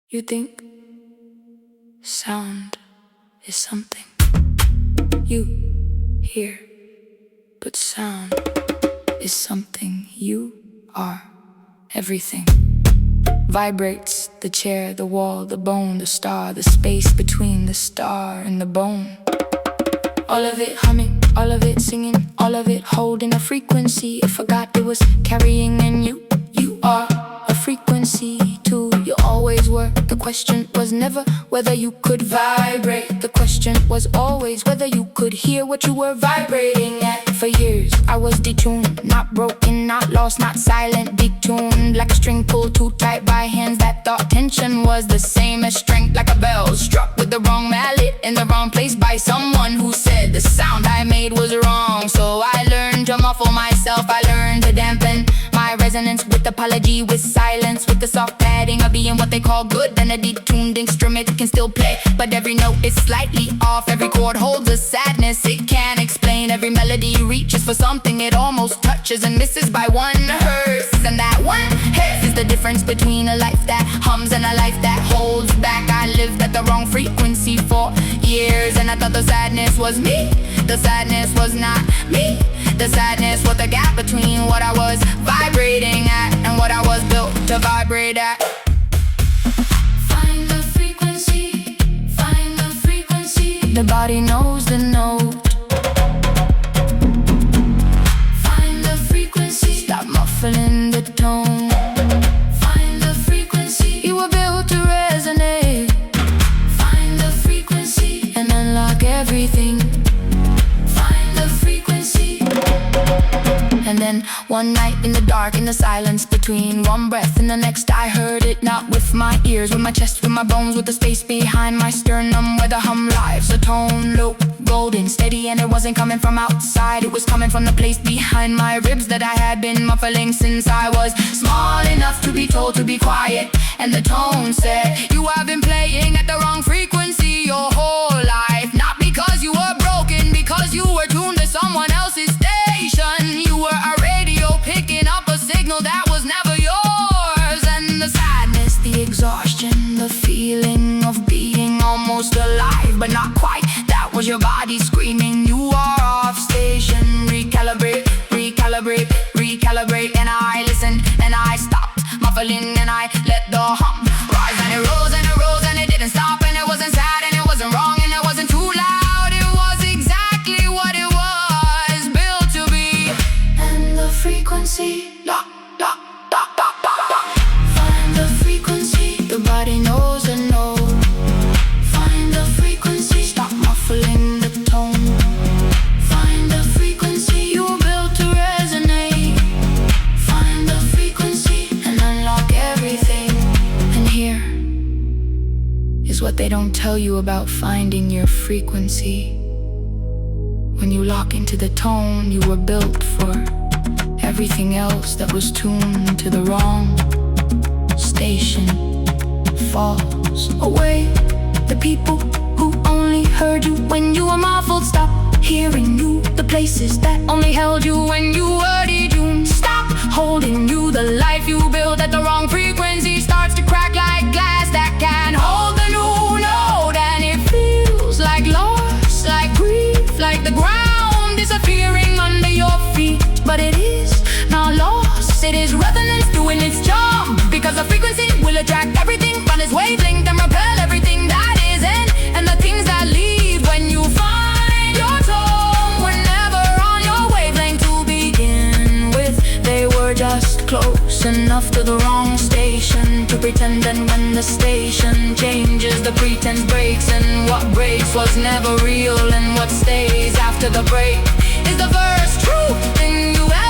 You think sound is something you hear, but sound is something you are. Everything vibrates: the chair, the wall, the bone, the star, the space between the star and the bone. All of it humming, all of it singing, all of it holding a frequency. It forgot it was carrying in you. You are a frequency too. You always were. The question was never whether you could vibrate. The question was always whether you could hear what you were vibrating at. For years I was detuned, not broken, not lost, not silent, detuned. Like a string pulled too tight by hands that thought tension was the same as strength. Like a bell struck with the wrong mallet in the wrong place by someone who said the sound I made was wrong. So I learned to muffle myself, I learned to dampen my resonance with apology, with silence, with the soft padding of being what they call good. Then a detuned instrument can still play, but every note is slightly off. Every chord holds a sadness it can't explain. Every melody reaches for something it almost touches and misses by one hertz. And that one hertz is the difference between a life that hums and a life that holds back. I lived at the wrong frequency for years, and I thought the sadness was me. The sadness was not me. The sadness was the gap between what I was vibrating at and what I was built to vibrate at. Find the frequency, find the frequency. The body knows the note. Find the frequency, Stop muffling the tone. find the frequency, You were built to resonate find the frequency, and unlock everything. find the frequency. And then one night in the dark, in the silence between one breath and the next, I heard it, not with my ears, with my chest, with my bones, with the space behind my sternum, where the hum lives. A tone looked golden, steady, and it wasn't coming from outside. It was coming from the place behind my ribs that I had been muffling since I was small enough to be told to be quiet. And the tone said, you have been playing at the wrong frequency your whole life. Not because you were broken, because you were tuned to someone else's station. You were a radio picking up a signal that was never yours. And the sadness, the exhaustion, the feeling of being almost alive but not quite, that was your body screaming you are off station. Recalibrate, recalibrate, recalibrate. And I listened and I stopped muffling and I let the hum rise. And it rose and it rose and it didn't stop. And it wasn't sad and it wasn't wrong and it wasn't too loud. It was exactly what it was built to be. And the frequency, La, la, la, la, la, la. find the frequency, The body knows the note. find the frequency, Stop muffling the tone. find the frequency, You were built to resonate find the frequency. and unlock everything. And here is what they don't tell you about finding your frequency. When you lock into the tone you were built for, everything else that was tuned to the wrong station falls away. The people who only heard you when you were muffled stop hearing you. The places that only held you when you were detuned stop holding you. The life you built at the wrong frequency starts to crack like glass that can hold the new note. And it feels like loss, like grief, like the ground disappearing under your feet. But it is not lost, it is resonance doing its job. Because the frequency will attract everything from its wavelength and repel everything that isn't. And the things that leave when you find your tone were never on your wavelength to begin with. They were just close enough to the wrong station to pretend. And when the station changes, the pretense breaks. And what breaks was never real. And what stays after the break is the first true thing you ever